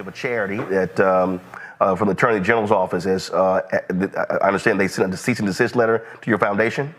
a charity that from the Attorney General's office is, I understand they sent a cease and desist letter to your foundation?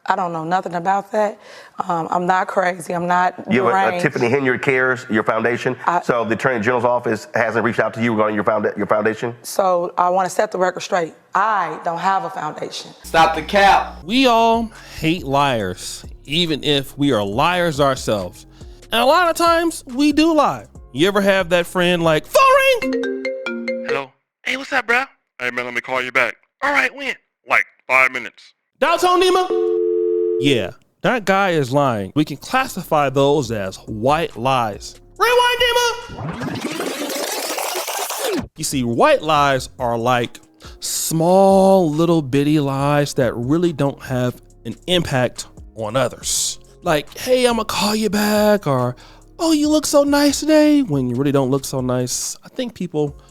I don't know nothing about that. I'm not crazy. I'm not You have deranged. Tiffany Henyard cares your foundation. So the Attorney General's office hasn't reached out to you regarding your foundation? So I want to set the record straight. I don't have a foundation. Stop the cap. We all hate liars, even if we are liars ourselves. And a lot of times we do lie. You ever have that friend like, phone ring? Hello. Hey, what's up, bro? Hey, man, let me call you back. All right, when? Like 5 minutes. Downtown Nima? Yeah, that guy is lying. We can classify those as white lies. Rewind, Nima! You see, white lies are like small little bitty lies that really don't have an impact on others. Like, hey, I'm gonna call you back, or, oh, you look so nice today, when you really don't look so nice. I think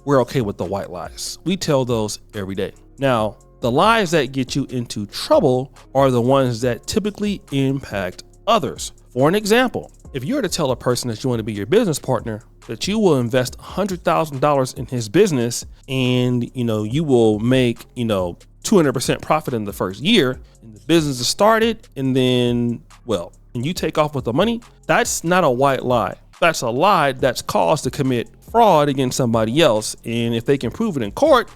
we're okay with the white lies. We tell those every day. Now, the lies that get you into trouble are the ones that typically impact others. For an example, if you were to tell a person that you want to be your business partner, that you will invest $100,000 in his business and, you will make, 200% profit in the first year, and the business is started, and then, and you take off with the money, that's not a white lie. That's a lie that's caused to commit fraud against somebody else. And if they can prove it in court,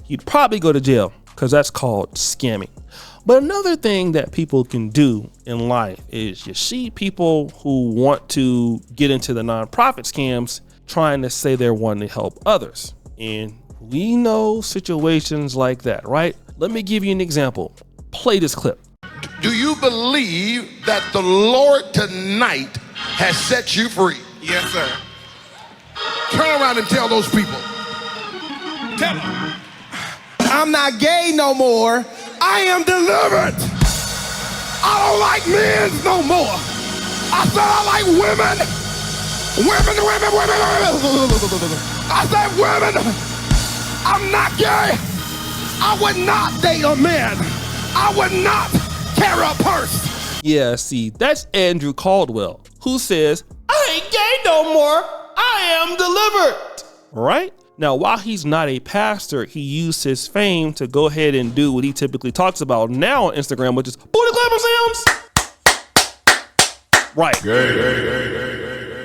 you'd probably go to jail, because that's called scamming. But another thing that people can do in life is you see people who want to get into the nonprofit scams trying to say they're wanting to help others. And we know situations like that, right? Let me give you an example. Play this clip. Do you believe that the Lord tonight has set you free? Yes, sir. Turn around and tell those people. Tell them. I'm not gay no more. I am delivered. I don't like men no more. I said I like women. Women. I said women. I'm not gay. I would not date a man. I would not carry a purse. Yeah, see, that's Andrew Caldwell, who says, I ain't gay no more. I am delivered. Right? Now, while he's not a pastor, he used his fame to go ahead and do what he typically talks about now on Instagram, which is booty clapper sounds. Right.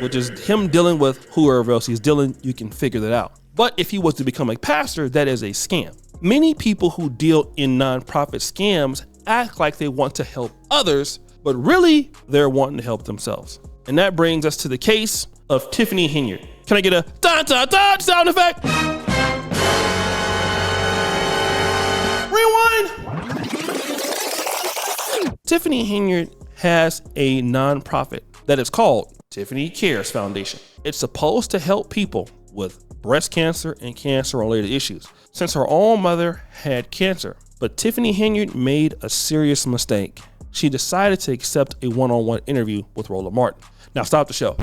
Which is him dealing with whoever else he's dealing. You can figure that out. But if he was to become a pastor, that is a scam. Many people who deal in nonprofit scams act like they want to help others, but really they're wanting to help themselves. And that brings us to the case of Tiffany Henyard. Can I get a da-da-da sound effect? Rewind. Tiffany Henyard has a nonprofit that is called Tiffany Cares Foundation. It's supposed to help people with breast cancer and cancer-related issues, since her own mother had cancer. But Tiffany Henyard made a serious mistake. She decided to accept a one-on-one interview with Roland Martin. Now stop the show.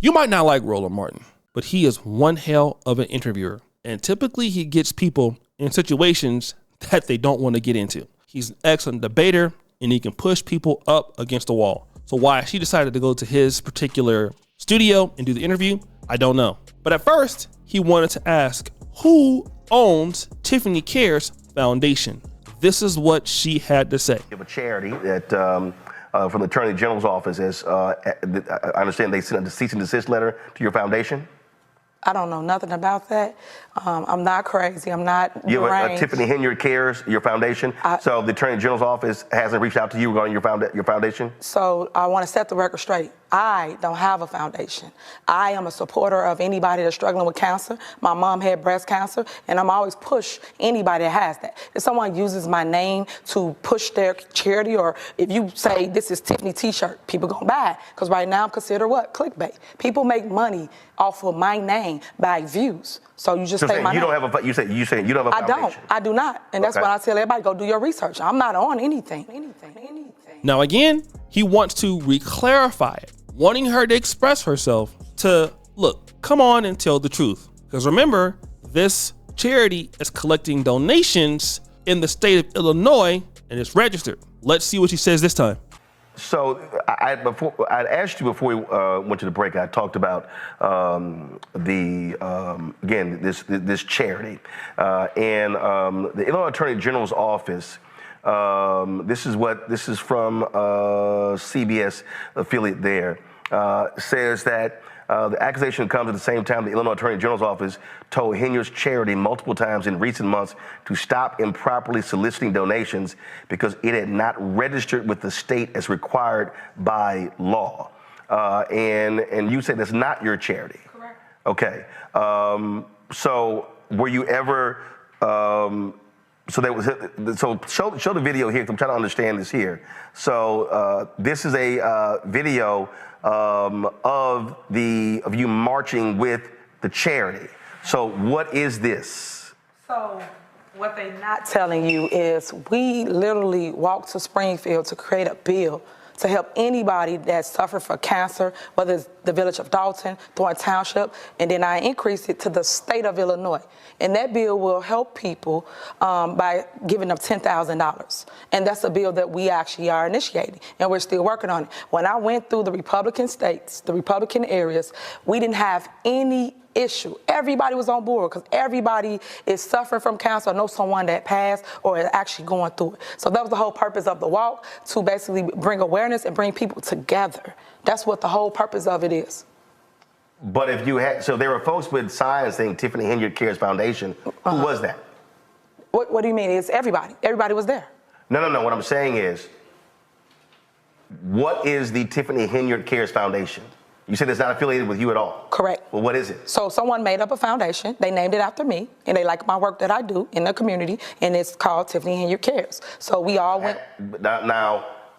You might not like Roland Martin, but he is one hell of an interviewer. And typically he gets people in situations that they don't want to get into. He's an excellent debater, and he can push people up against the wall. So why she decided to go to his particular studio and do the interview, I don't know. But at first, he wanted to ask, who owns Tiffany Cares Foundation? This is what she had to say. You have a charity that from the Attorney General's office is, I understand they sent a cease and desist letter to your foundation? I don't know nothing about that. I'm not crazy. I'm not You have deranged. Tiffany Henyard cares your foundation. So the Attorney General's office hasn't reached out to you regarding your foundation? So I want to set the record straight. I don't have a foundation. I am a supporter of anybody that's struggling with cancer. My mom had breast cancer, and I'm always push anybody that has that. If someone uses my name to push their charity, or if you say this is Tiffany t-shirt, people gonna buy it. Because right now I'm considered what? Clickbait. People make money off of my name by views. So you just So say my you name. don't have a you say you don't have a foundation. I do not. And that's Okay. why I tell everybody, go do your research. I'm not on anything. Now again, he wants to re-clarify it, wanting her to express herself to, look, come on and tell the truth. Because remember, this charity is collecting donations in the state of Illinois, and it's registered. Let's see what she says this time. So I'd asked you before we went to the break. I talked about again this charity and the Illinois Attorney General's office. This is from CBS affiliate there. Says that the accusation comes at the same time the Illinois Attorney General's office told Henyard's charity multiple times in recent months to stop improperly soliciting donations because it had not registered with the state as required by law. And you said that's not your charity. Correct. Okay. So were you ever? So show the video here. 'Cause I'm trying to understand this here. So this is a video of you marching with the charity. So what is this? So what they're not telling you is we literally walked to Springfield to create a bill to help anybody that suffered from cancer, whether it's the village of Dalton, Thornton Township, and then I increased it to the state of Illinois. And that bill will help people by giving them $10,000. And that's a bill that we actually are initiating, and we're still working on it. When I went through the Republican states, the Republican areas, we didn't have any issue. Everybody was on board because everybody is suffering from cancer or know someone that passed or is actually going through it. So that was the whole purpose of the walk, to basically bring awareness and bring people together. That's what the whole purpose of it is. But if you had, so there were folks with signs saying Tiffany Henyard Cares Foundation. Who was that? What do you mean? It's everybody. Everybody was there. No. What I'm saying is, what is the Tiffany Henyard Cares Foundation? You said it's not affiliated with you at all. Correct. Well, what is it? So someone made up a foundation. They named it after me, and they like my work that I do in the community, and it's called Tiffany Henyard Cares. So we all went. But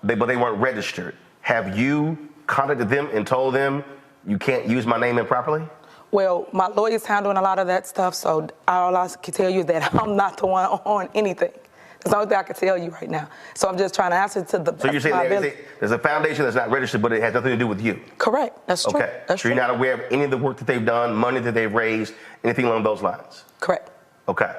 they weren't registered. Have you contacted them and told them you can't use my name improperly? Well, my lawyer's handling a lot of that stuff, so all I can tell you is that I'm not the one on anything. That's the only thing I can tell you right now. So I'm just trying to answer to the best So you're of my ability. saying there's a foundation that's not registered, but it has nothing to do with you? Correct. That's true. Okay. That's so true. you're not aware of any of the work that they've done, money that they've raised, anything along those lines? Correct. Okay.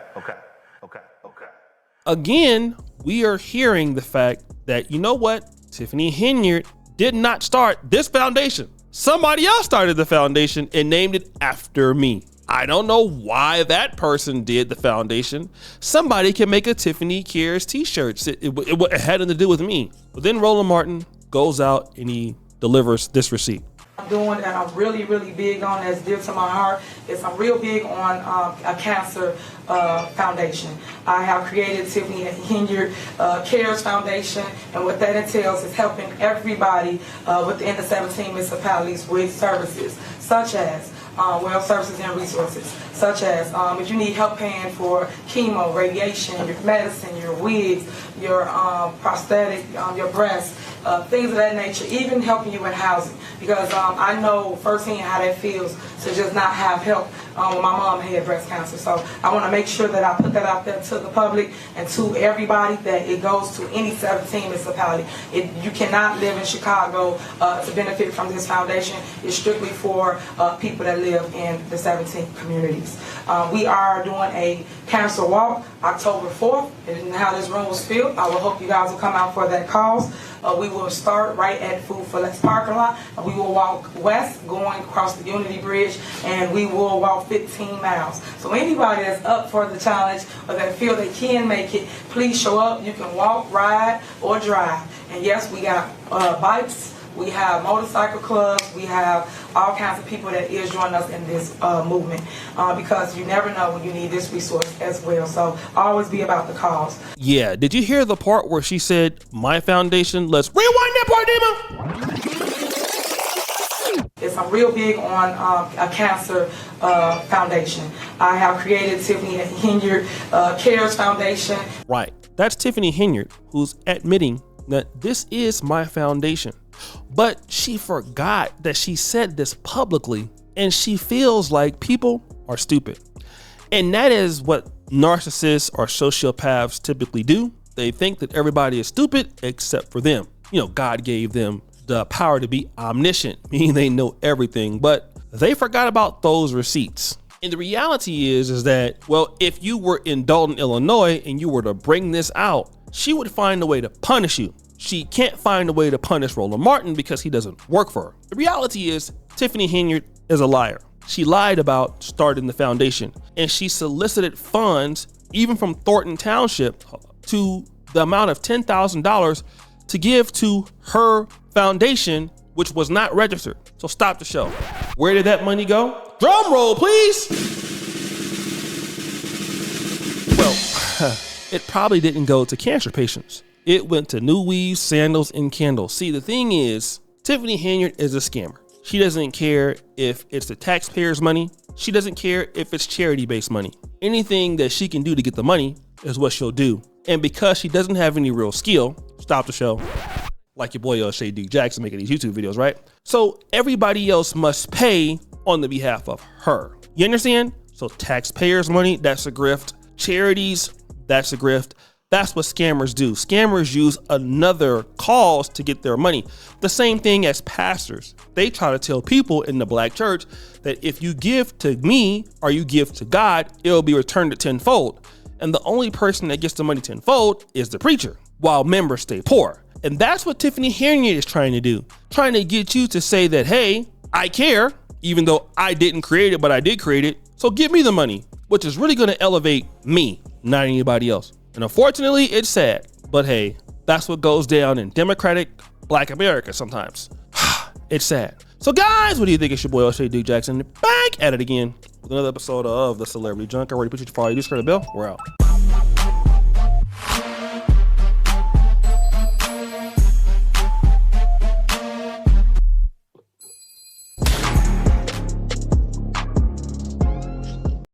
Again, we are hearing the fact that, you know what? Tiffany Henyard did not start this foundation. Somebody else started the foundation and named it after me. I don't know why that person did the foundation. Somebody can make a Tiffany Cares t-shirt. It had nothing to do with me. But then Roland Martin goes out and he delivers this receipt. I'm doing that I'm really, really big on, that's dear to my heart, is I'm real big on a cancer foundation. I have created Tiffany Henyard Cares Foundation, and what that entails is helping everybody within the 17 municipalities with services, such as well services and resources, such as if you need help paying for chemo, radiation, your medicine, your wigs, your prosthetic, your breast, things of that nature, even helping you with housing. Because I know firsthand how that feels to just not have help when my mom had breast cancer. So I want to make sure that I put that out there to the public and to everybody, that it goes to any 17 municipality. You cannot live in Chicago to benefit from this foundation. It's strictly for people that live in the 17 communities. We are doing a cancer walk October 4th, and how this room was filled, I will hope you guys will come out for that cause. We will start right at Food for Less parking lot, and we will walk west going across the Unity Bridge, and we will walk 15 miles. So anybody that's up for the challenge or that feel they can make it, please show up. You can walk, ride, or drive. And yes, we got bikes, we have motorcycle clubs, we have all kinds of people that is joining us in this movement, because you never know when you need this resource as well. So always be about the cause. Yeah, did you hear the part where she said, my foundation? Let's rewind that part, Dima. Yes, I'm real big on a cancer foundation. I have created Tiffany Henyard Cares Foundation. Right, that's Tiffany Henyard, who's admitting that this is my foundation. But she forgot that she said this publicly, and she feels like people are stupid. And that is what narcissists or sociopaths typically do. They think that everybody is stupid except for them. You know, God gave them the power to be omniscient, meaning they know everything, but they forgot about those receipts. And the reality is that, well, if you were in Dalton, Illinois, and you were to bring this out, she would find a way to punish you. she can't find a way to punish Roland Martin because he doesn't work for her. The reality is Tiffany Henyard is a liar. She lied about starting the foundation, and she solicited funds even from Thornton Township to the amount of $10,000 to give to her foundation, which was not registered. So stop the show. Where did that money go? Drum roll, please. Well, it probably didn't go to cancer patients. It went to new weaves, sandals, and candles. See, the thing is, Tiffany Henyard is a scammer. She doesn't care if it's the taxpayers' money. She doesn't care if it's charity-based money. Anything that she can do to get the money is what she'll do. And because she doesn't have any real skill, stop the show. Like your boy Shay Duke Jackson making these YouTube videos, right? So everybody else must pay on the behalf of her. You understand? So taxpayers' money, that's a grift. Charities, that's a grift. That's what scammers do. Scammers use another cause to get their money. The same thing as pastors. They try to tell people in the black church that if you give to me or you give to God, it'll be returned at tenfold. And the only person that gets the money tenfold is the preacher, while members stay poor. And that's what Tiffany Henyard is trying to do. Trying to get you to say that, hey, I care, even though I didn't create it, but I did create it. So give me the money, which is really going to elevate me, not anybody else. And unfortunately, it's sad, but hey, that's what goes down in democratic black America sometimes. It's sad. So guys, what do you think? It's your boy Shay Duke Jackson back at it again with another episode of The Celebrity Junk. I already put you to follow. You just heard the bell. We're out.